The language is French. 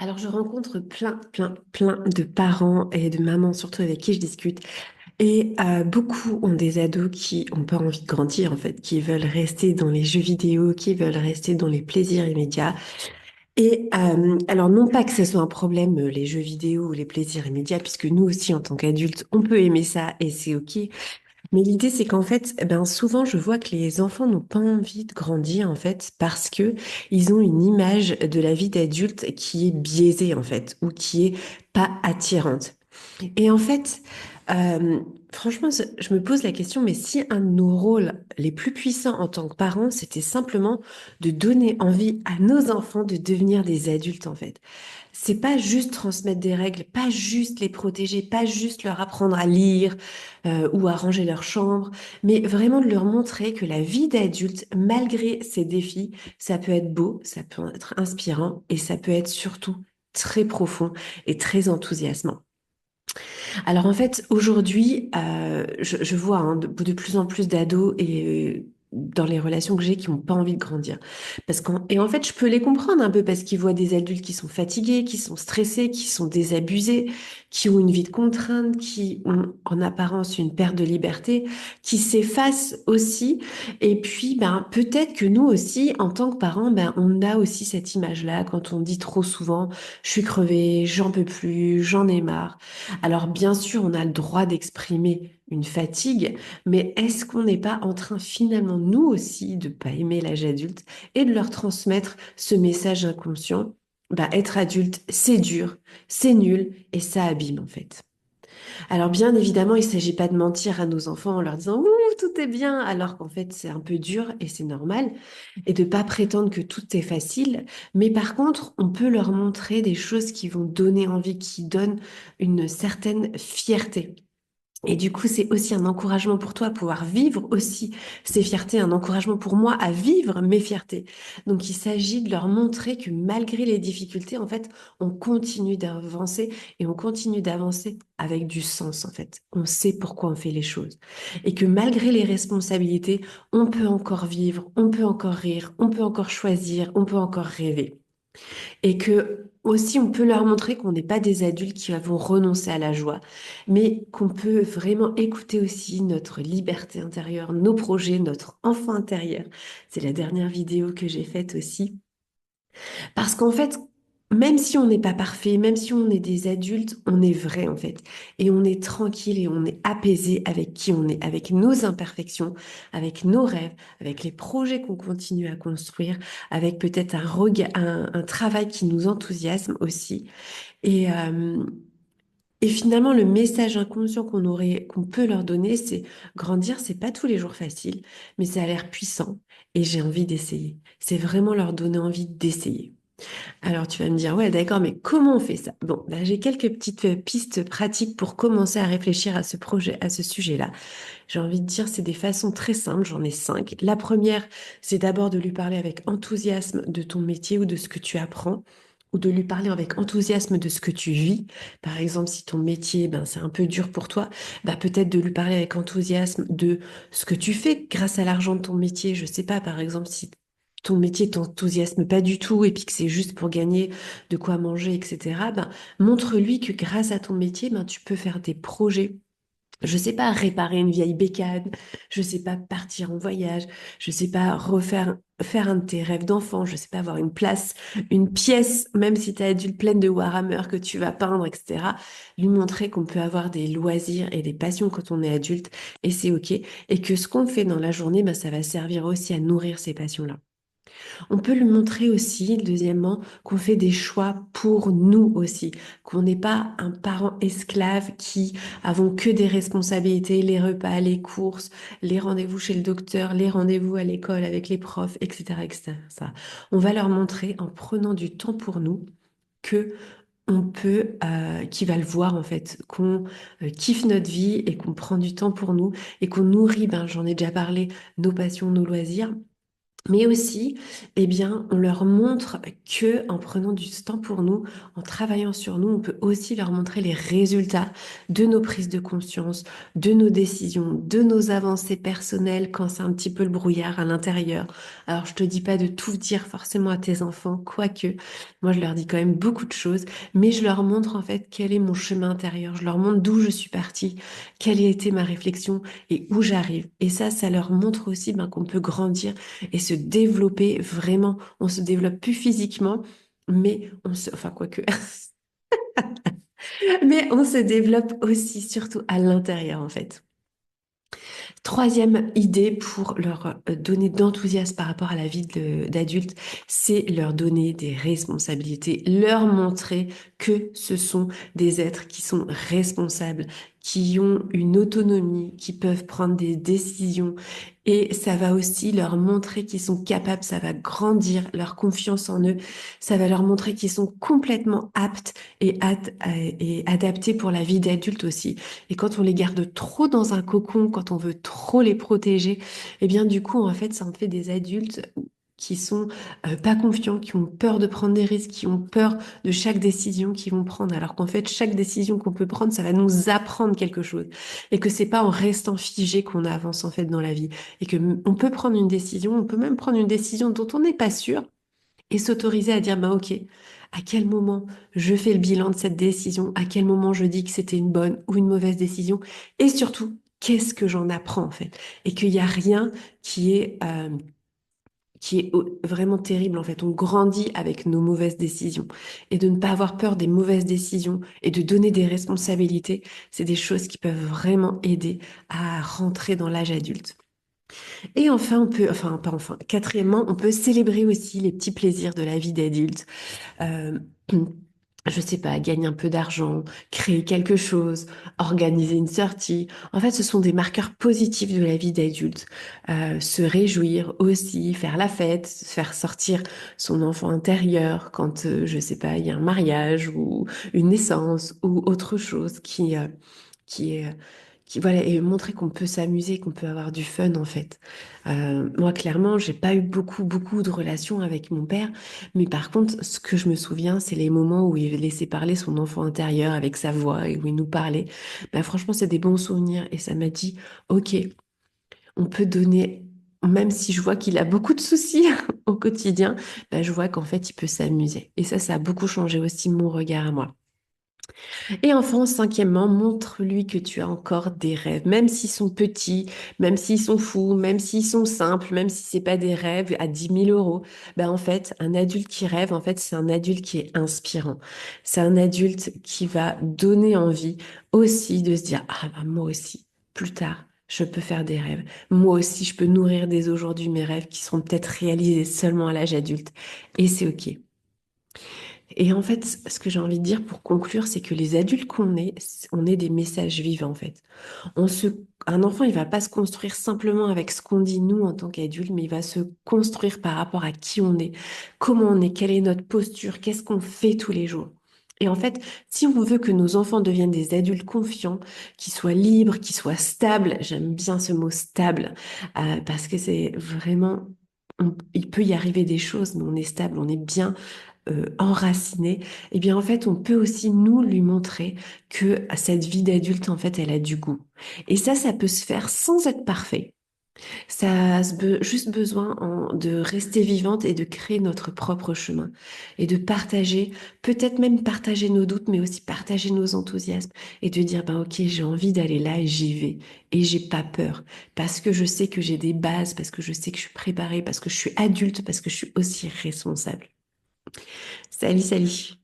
Alors, je rencontre plein de parents et de mamans, surtout avec qui je discute. Et beaucoup ont des ados qui ont pas envie de grandir, en fait, qui veulent rester dans les jeux vidéo, qui veulent rester dans les plaisirs immédiats. Et alors, non pas que ce soit un problème, les jeux vidéo ou les plaisirs immédiats, puisque nous aussi, en tant qu'adultes, on peut aimer ça et c'est OK. Mais l'idée, c'est qu'en fait, eh ben, souvent, je vois que les enfants n'ont pas envie de grandir, en fait, parce que ils ont une image de la vie d'adulte qui est biaisée, en fait, ou qui est pas attirante. Et en fait, euh, franchement, je me pose la question, mais si un de nos rôles les plus puissants en tant que parents, c'était simplement de donner envie à nos enfants de devenir des adultes, en fait. C'est pas juste transmettre des règles, pas juste les protéger, pas juste leur apprendre à lire ou à ranger leur chambre, mais vraiment de leur montrer que la vie d'adulte, malgré ses défis, ça peut être beau, ça peut être inspirant et ça peut être surtout très profond et très enthousiasmant. Alors en fait, aujourd'hui, je vois hein, de plus en plus d'ados et dans les relations que j'ai qui n'ont pas envie de grandir. Et en fait, je peux les comprendre un peu parce qu'ils voient des adultes qui sont fatigués, qui sont stressés, qui sont désabusés, qui ont une vie de contrainte, qui ont en apparence une perte de liberté, qui s'effacent aussi. Et puis, ben, peut-être que nous aussi, en tant que parents, ben, on a aussi cette image-là quand on dit trop souvent, je suis crevée, j'en peux plus, j'en ai marre. Alors bien sûr, on a le droit d'exprimer une fatigue, mais est-ce qu'on n'est pas en train finalement, nous aussi, de pas aimer l'âge adulte et de leur transmettre ce message inconscient? Bah, être adulte, c'est dur, c'est nul et ça abîme en fait. Alors bien évidemment, il ne s'agit pas de mentir à nos enfants en leur disant ouh, tout est bien, alors qu'en fait c'est un peu dur et c'est normal, et de pas prétendre que tout est facile. Mais par contre, on peut leur montrer des choses qui vont donner envie, qui donnent une certaine fierté. Et du coup, c'est aussi un encouragement pour toi à pouvoir vivre aussi ces fiertés, un encouragement pour moi à vivre mes fiertés. Donc, il s'agit de leur montrer que malgré les difficultés, en fait, on continue d'avancer et on continue d'avancer avec du sens, en fait. On sait pourquoi on fait les choses. Et que malgré les responsabilités, on peut encore vivre, on peut encore rire, on peut encore choisir, on peut encore rêver. Et que aussi on peut leur montrer qu'on n'est pas des adultes qui vont renoncer à la joie, mais qu'on peut vraiment écouter aussi notre liberté intérieure, nos projets, notre enfant intérieur. C'est la dernière vidéo que j'ai faite aussi. Parce qu'en fait, même si on n'est pas parfait, même si on est des adultes, on est vrai en fait. Et on est tranquille et on est apaisé avec qui on est, avec nos imperfections, avec nos rêves, avec les projets qu'on continue à construire, avec peut-être un travail qui nous enthousiasme aussi. Et, euh, et finalement, le message inconscient qu'on peut leur donner, c'est grandir, c'est pas tous les jours facile, mais ça a l'air puissant et j'ai envie d'essayer. C'est vraiment leur donner envie d'essayer. Alors tu vas me dire, ouais, d'accord, mais comment on fait ça? Bon, bah, j'ai quelques petites pistes pratiques pour commencer à réfléchir à ce projet, à ce sujet-là. J'ai envie de dire, c'est des façons très simples, j'en ai cinq. La première, c'est d'abord de lui parler avec enthousiasme de ton métier ou de ce que tu apprends, ou de lui parler avec enthousiasme de ce que tu vis. Par exemple, si ton métier, ben, c'est un peu dur pour toi, bah, peut-être de lui parler avec enthousiasme de ce que tu fais grâce à l'argent de ton métier. Je sais pas, par exemple, si ton métier t'enthousiasme pas du tout et puis que c'est juste pour gagner de quoi manger, etc., ben, montre-lui que grâce à ton métier, ben, tu peux faire des projets. Je sais pas réparer une vieille bécane, je sais pas partir en voyage, je sais pas faire un de tes rêves d'enfant, je sais pas avoir une place, une pièce, même si t'es adulte pleine de Warhammer que tu vas peindre, etc. Lui montrer qu'on peut avoir des loisirs et des passions quand on est adulte et c'est ok et que ce qu'on fait dans la journée, ben, ça va servir aussi à nourrir ces passions-là. On peut lui montrer aussi, deuxièmement, qu'on fait des choix pour nous aussi, qu'on n'est pas un parent esclave qui avons que des responsabilités, les repas, les courses, les rendez-vous chez le docteur, les rendez-vous à l'école avec les profs, etc., etc. Ça. On va leur montrer en prenant du temps pour nous que on peut, qui va le voir en fait, qu'on kiffe notre vie et qu'on prend du temps pour nous et qu'on nourrit, ben, j'en ai déjà parlé, nos passions, nos loisirs Mais aussi, eh bien, on leur montre que en prenant du temps pour nous, en travaillant sur nous, on peut aussi leur montrer les résultats de nos prises de conscience, de nos décisions, de nos avancées personnelles quand c'est un petit peu le brouillard à l'intérieur. Alors, je te dis pas de tout dire forcément à tes enfants, quoique moi, je leur dis quand même beaucoup de choses, mais je leur montre en fait quel est mon chemin intérieur. Je leur montre d'où je suis partie, quelle a été ma réflexion et où j'arrive. Et ça leur montre aussi ben, qu'on peut grandir et se développer vraiment. On se développe plus physiquement, mais on se, enfin quoique, mais on se développe aussi, surtout à l'intérieur en fait. Troisième idée pour leur donner d'enthousiasme par rapport à la vie d'adulte, c'est leur donner des responsabilités, leur montrer que ce sont des êtres qui sont responsables, qui ont une autonomie, qui peuvent prendre des décisions. Et ça va aussi leur montrer qu'ils sont capables, ça va grandir leur confiance en eux, ça va leur montrer qu'ils sont complètement aptes et adaptés pour la vie d'adulte aussi. Et quand on les garde trop dans un cocon, quand on veut trop les protéger, eh bien du coup, en fait, ça en fait des adultes qui sont pas confiants, qui ont peur de prendre des risques, qui ont peur de chaque décision qu'ils vont prendre. Alors qu'en fait, chaque décision qu'on peut prendre, ça va nous apprendre quelque chose. Et que c'est pas en restant figé qu'on avance en fait dans la vie. Et que on peut prendre une décision, on peut même prendre une décision dont on n'est pas sûr et s'autoriser à dire, bah ok, à quel moment je fais le bilan de cette décision, à quel moment je dis que c'était une bonne ou une mauvaise décision, et surtout, qu'est-ce que j'en apprends en fait, et qu'il n'y a rien qui est vraiment terrible en fait. On grandit avec nos mauvaises décisions, et de ne pas avoir peur des mauvaises décisions et de donner des responsabilités, c'est des choses qui peuvent vraiment aider à rentrer dans l'âge adulte. Et enfin, on peut, enfin, pas enfin, quatrièmement, on peut célébrer aussi les petits plaisirs de la vie d'adulte. Euh, je sais pas, gagner un peu d'argent, créer quelque chose, organiser une sortie. En fait, ce sont des marqueurs positifs de la vie d'adulte. Se réjouir aussi, faire la fête, faire sortir son enfant intérieur quand, je sais pas, il y a un mariage ou une naissance ou autre chose qui est, voilà, et montrer qu'on peut s'amuser, qu'on peut avoir du fun en fait. Moi, clairement, j'ai pas eu beaucoup de relations avec mon père, mais par contre, ce que je me souviens, c'est les moments où il laissait parler son enfant intérieur avec sa voix et où il nous parlait. Bah, franchement, c'est des bons souvenirs et ça m'a dit, ok, on peut donner. Même si je vois qu'il a beaucoup de soucis au quotidien, bah, je vois qu'en fait, il peut s'amuser. Et ça a beaucoup changé aussi mon regard à moi. Et enfin, cinquièmement, montre-lui que tu as encore des rêves, même s'ils sont petits, même s'ils sont fous, même s'ils sont simples, même si c'est pas des rêves à 10 000 euros. Ben, en fait, un adulte qui rêve, en fait, c'est un adulte qui est inspirant. C'est un adulte qui va donner envie aussi de se dire, ah, ben, moi aussi, plus tard, je peux faire des rêves. Moi aussi, je peux nourrir dès aujourd'hui mes rêves qui seront peut-être réalisés seulement à l'âge adulte. Et c'est OK. Et en fait, ce que j'ai envie de dire pour conclure, c'est que les adultes qu'on est, on est des messages vivants en fait. Un enfant, il va pas se construire simplement avec ce qu'on dit nous en tant qu'adultes, mais il va se construire par rapport à qui on est, comment on est, quelle est notre posture, qu'est-ce qu'on fait tous les jours. Et en fait, si on veut que nos enfants deviennent des adultes confiants, qui soient libres, qui soient stables, j'aime bien ce mot stable, parce que c'est vraiment, il peut y arriver des choses, mais on est stable, on est bien enraciné, eh bien en fait on peut aussi nous lui montrer que cette vie d'adulte en fait elle a du goût. Et ça peut se faire sans être parfait. Ça a juste besoin de rester vivante et de créer notre propre chemin et de partager, peut-être même partager nos doutes, mais aussi partager nos enthousiasmes et de dire ben ok j'ai envie d'aller là et j'y vais et j'ai pas peur parce que je sais que j'ai des bases, parce que je sais que je suis préparée, parce que je suis adulte, parce que je suis aussi responsable. Salut, salut.